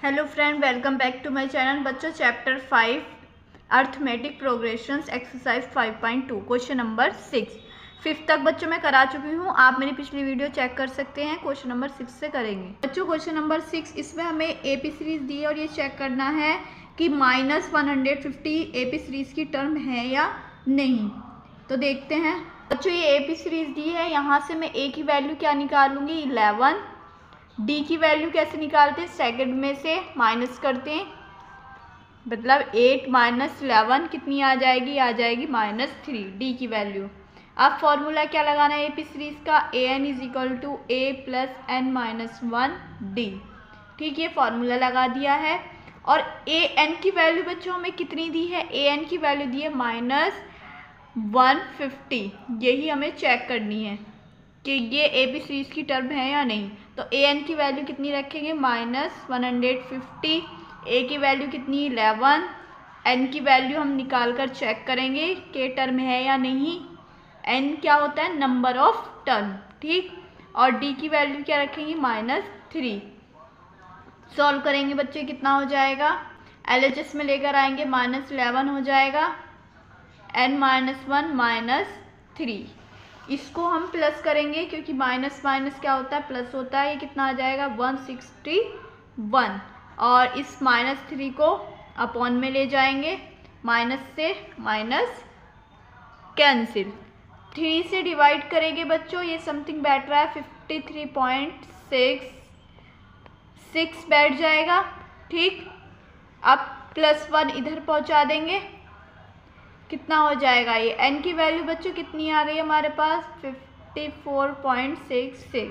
Hello friend, welcome back to my channel. बच्चों, chapter 5 arithmetic progressions exercise 5.2 question number 6 5 तक बच्चों मैं करा चुकी हूँ। आप मेरी पिछली वीडियो चेक कर सकते हैं। क्वेश्चन नंबर 6 से करेंगे बच्चों। क्वेश्चन नंबर 6, इसमें हमें एपी सीरीज दी है और ये चेक करना है कि -150 एपी सीरीज की टर्म है या नहीं। तो देखते हैं बच्चों, ये एपी सीरीज दी है। यहाँ से मैं ए की वैल्यू क्या निकालूंगी, 11। डी की वैल्यू कैसे निकालते हैं, सेकंड में से माइनस करते हैं, मतलब 8 - 11 कितनी आ जाएगी, आ जाएगी -3 डी की वैल्यू। अब फॉर्मूला क्या लगाना है एपी सीरीज का, an = a + n - 1 डी। ठीक, ये फॉर्मूला लगा दिया है। और an की वैल्यू बच्चों हमें कितनी दी है, an की वैल्यू दी है -150। यही हमें चेक करनी है कि ये एपी सीरीज की टर्म है या नहीं। तो an की वैल्यू कितनी रखेंगे, -150। a की वैल्यू कितनी, 11। n की वैल्यू हम निकाल कर चेक करेंगे कि टर्म है या नहीं। n क्या होता है, नंबर ऑफ टर्म। ठीक, और d की वैल्यू क्या रखेंगे, -3। सॉल्व करेंगे बच्चे, कितना हो जाएगा, LHS में लेकर आएंगे, -11 हो जाएगा, n - 1 -3। इसको हम प्लस करेंगे क्योंकि माइनस माइनस क्या होता है, प्लस होता है। ये कितना आ जाएगा, 161। और इस -3 को अपॉन में ले जाएंगे, माइनस से माइनस कैंसिल। 3 से डिवाइड करेंगे बच्चों, ये समथिंग बैठ रहा है 53.66 बैठ जाएगा। ठीक, अब +1 इधर पहुंचा देंगे, कितना हो जाएगा, ये n की वैल्यू बच्चों कितनी आ गई हमारे पास, 54.66।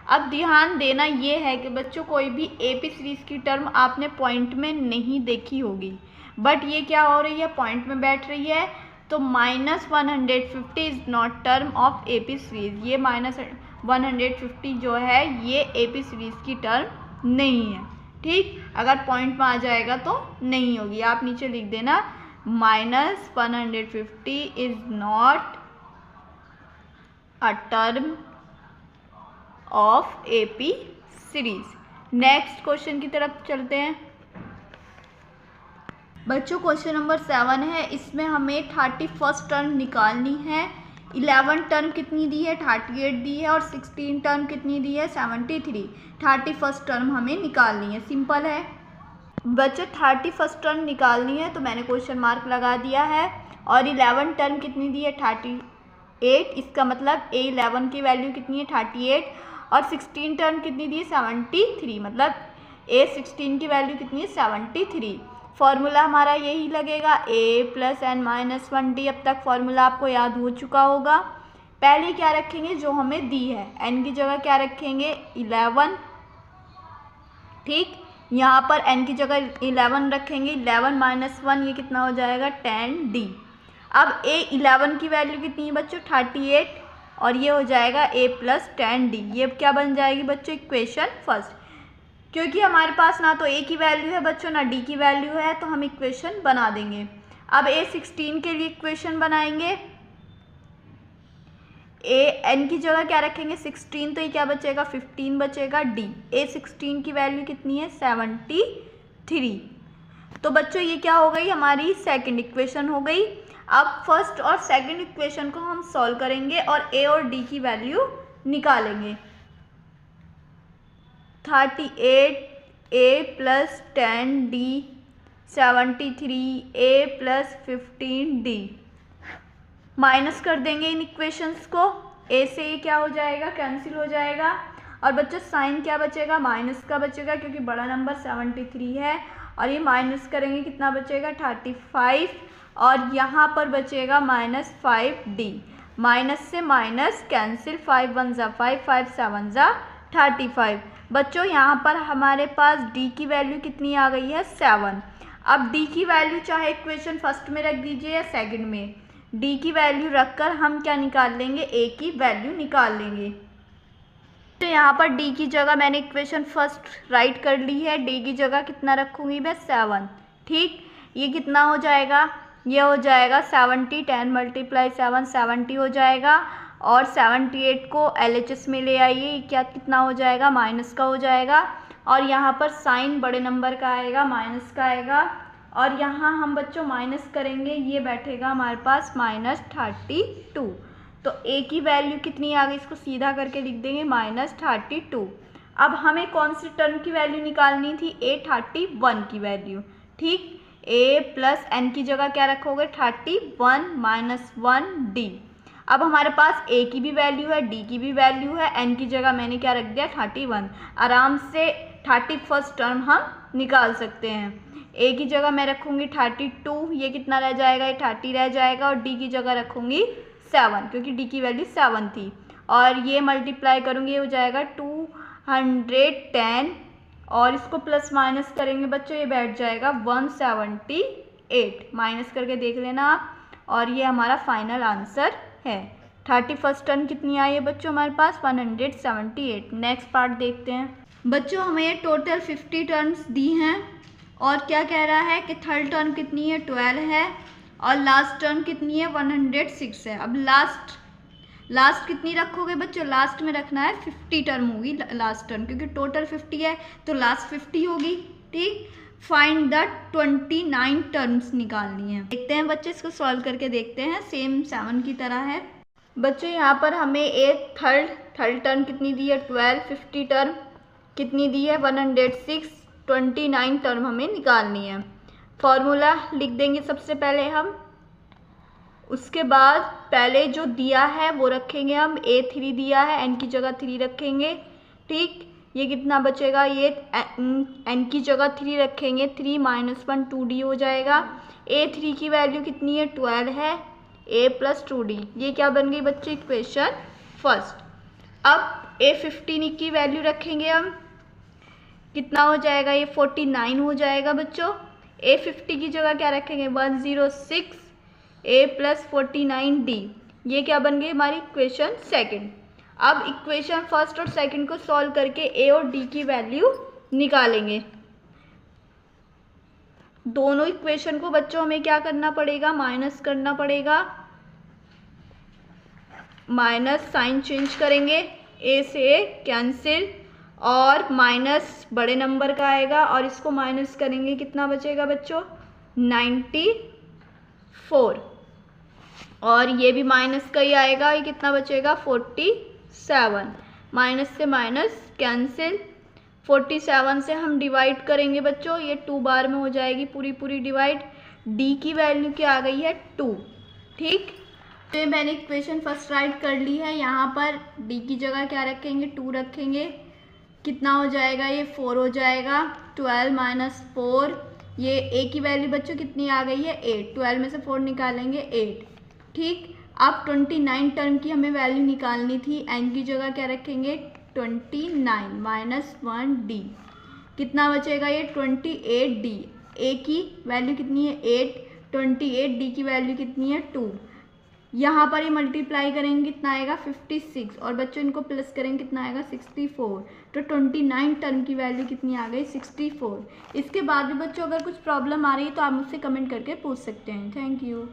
अब ध्यान देना ये है कि बच्चों कोई भी एपी सीरीज की टर्म आपने पॉइंट में नहीं देखी होगी, बट ये क्या हो रही है, पॉइंट में बैठ रही है। तो -150 is not term of AP series. ये -150 जो है ये एपी सीरीज की टर्म नहीं है। ठीक, अगर पॉइंट में आ जाएगा तो नहीं होगी। आप नीचे लिख देना, -150 is not a term of AP series। Next question की तरफ चलते हैं बच्चों। क्वेश्चन नंबर 7 है, इसमें हमें 31st टर्म निकालनी है। 11 टर्म कितनी दी है, 38 दी है, और 16 टर्म कितनी दी है, 73। 31st टर्म हमें निकालनी है, सिंपल है बच्चों। 31st टर्म निकालनी है तो मैंने क्वेश्चन मार्क लगा दिया है। और 11 टर्म कितनी दी है, 38। इसका मतलब A11 की वैल्यू कितनी है, 38। और 16 टर्म कितनी दी है, 73। मतलब A16 की वैल्यू कितनी है, 73। फॉर्मूला हमारा यही लगेगा, a + n - 1 डी। अब तक फॉर्मूला आपको याद हो चुका होगा। पहले क्या रखेंगे, जो हमें दी है, n की जगह क्या रखेंगे, 11। ठीक, यहाँ पर n की जगह 11 रखेंगे, 11 - 1 ये कितना हो जाएगा, 10d। अब A11 की वैल्यू कितनी है बच्चों, 38, और ये हो जाएगा a + 10d। ये क्या बन जाएगी बच्चों, इक्वेशन फर्स्ट। क्योंकि हमारे पास ना तो a की वैल्यू है बच्चों, ना d की वैल्यू है, तो हम इक्वेशन बना देंगे। अब A16 के लिए इक्वेशन बनाएंगे, n की जगह क्या रखेंगे, 16, तो ये क्या बचेगा, 15 बचेगा। d A16 की वैल्यू कितनी है, 73। तो बच्चों ये क्या हो गई, हमारी सेकंड इक्वेशन हो गई। अब फर्स्ट और सेकंड इक्वेशन को हम सॉल्व करेंगे और a और d की वैल्यू निकालेंगे। 38 a + 10d, 73 a + 15d। Minus कर देंगे इन इक्वेशंस को, a से ये क्या हो जाएगा, कैंसिल हो जाएगा। और बच्चों साइन क्या बचेगा, माइनस का बचेगा, क्योंकि बड़ा नंबर 73 है। और ये माइनस करेंगे, कितना बचेगा, 35। और यहाँ पर बचेगा -5d। माइनस से माइनस कैंसिल, 5 × 1 = 5, 5 × 7 = 35। बच्चों यहाँ पर हमारे पास d की वैल्यू कितनी आ गई है, 7। अब d की वैल्यू चाहे इक्वेशन फर्स्ट में रख दीजिए या सेकंड में, d की वैल्यू रखकर हम क्या निकाल लेंगे, a की वैल्यू निकाल लेंगे। तो यहाँ पर d की जगह मैंने इक्वेशन फर्स्ट राइट कर ली है, d की जगह कितना रखूँगी मैं, 7। ठीक, ये कितना हो जाएगा, ये हो जाएगा 70, 10 × 7 70 हो जाएगा। और 78 को LHS में ले आइए, क्या कितना हो जाएगा, माइनस का हो जाएगा। और यहाँ पर साइन बड़े नंबर का आएगा, माइनस का आएगा, और यहाँ हम बच्चों माइनस करेंगे, ये बैठेगा हमारे पास -32। तो a की वैल्यू कितनी आ गई, इसको सीधा करके लिख देंगे -32। अब हमें कौन सी टर्म की वैल्यू निकालनी थी, a31 की वैल्यू। ठीक, a प्लस n की जगह क्या रखोगे 31 माइनस 1d। अब हमारे पास a की भी वैल्यू है, d की भी वैल्यू है, n की जगह मैंने क्या रख दिया 31। आराम से 31st टर्म हम निकाल सकते हैं। a की जगह मैं रखूँगी 32, ये कितना रह जाएगा, ये 30 रह जाएगा, और d की जगह रखूँगी 7 क्योंकि d की वैल्यू 7 थी, और ये मल्टीप्लाई करूँगी, ये हो जाएगा 210, और इसको प्लस माइनस करेंगे बच्चों, ये बैठ जाएगा 178। माइनस करके देख लेना आप, और ये हमारा फाइनल आंसर है। 31st टर्म कितनी आई है बच्चों हमारे पास 178। नेक्स्ट पार्ट देखते हैं बच्चों, हमें टोटल 50 टर्म्स दी हैं, और क्या कह रहा है कि थर्ड टर्म कितनी है 12 है, और लास्ट टर्म कितनी है 106 है। अब लास्ट कितनी रखोगे बच्चों, लास्ट में रखना है 50 टर्म होगी लास्ट टर्म, क्योंकि टोटल 50 है तो लास्ट 50 होगी। ठीक, फाइंड द 29 टर्म्स निकालनी है। देखते हैं बच्चे, इसको सॉल्व करके देखते हैं, सेम 7 की तरह है। बच्चों यहाँ पर हमें एक थर्ड टर्म कितनी दी है 12, 50 टर्म कितनी दी है 106, 29 टर्म हमें निकालनी है। फॉर्मूला लिख देंगे सबसे पहले हम, उसके बाद पहले जो दिया है वो रखेंगे हम, a3 दिया है, n की जगह 3 रखेंगे। ठीक, ये कितना बचेगा, ये n की जगह 3 रखेंगे, 3 - 1 2d हो जाएगा। a3 की वैल्यू कितनी है 12 है, a + 2d, ये क्या बन गई बच्चे इक्वेशन फर्स्ट। अब a15 की वैल्यू रखेंगे हम, कितना हो जाएगा, ये 49 हो जाएगा बच्चों। a50 की जगह क्या रखेंगे 106, a + 49d, ये क्या बन गई हमारी इक्वेशन सेकंड। अब इक्वेशन फर्स्ट और सेकंड को सॉल्व करके a और d की वैल्यू निकालेंगे। दोनों इक्वेशन को बच्चों हमें क्या करना पड़ेगा, माइनस करना पड़ेगा, माइनस साइन चेंज करेंगे, a से a कैंसिल, और माइनस बड़े नंबर का आएगा, और इसको माइनस करेंगे, कितना बचेगा बच्चों 94, और ये भी माइनस का ही आएगा, ये कितना बचेगा 47। माइनस से माइनस कैंसिल, 47 से हम डिवाइड करेंगे बच्चों, ये 2 बार में हो जाएगी पूरी डिवाइड। d की वैल्यू क्या आ गई है 2। ठीक, तो मैंने इक्वेशन फर्स्ट राइट कर ली है। यहाँ पर d की जगह क्या रखेंगे 2 रखेंगे, कितना हो जाएगा, ये 4 हो जाएगा। 12 - 4, ये a की वैल्यू बच्चों कितनी आ गई है 8, 12 में से 4 निकालेंगे 8। ठीक, अब 29 टर्म की हमें वैल्यू निकालनी थी, n की जगह क्या रखेंगे 29 - 1d, कितना बचेगा ये 28d। a की वैल्यू कितनी है 8, 28d की वैल्यू कितनी है 2। यहाँ पर ये मल्टीप्लाई करेंगे कितना आएगा 56, और बच्चों इनको प्लस करेंगे कितना आएगा 64। तो 29 टर्म की वैल्यू कितनी आ गई 64। इसके बाद भी बच्चों अगर कुछ प्रॉब्लम आ रही है तो आप मुझसे कमेंट करके पूछ सकते हैं। Thank you.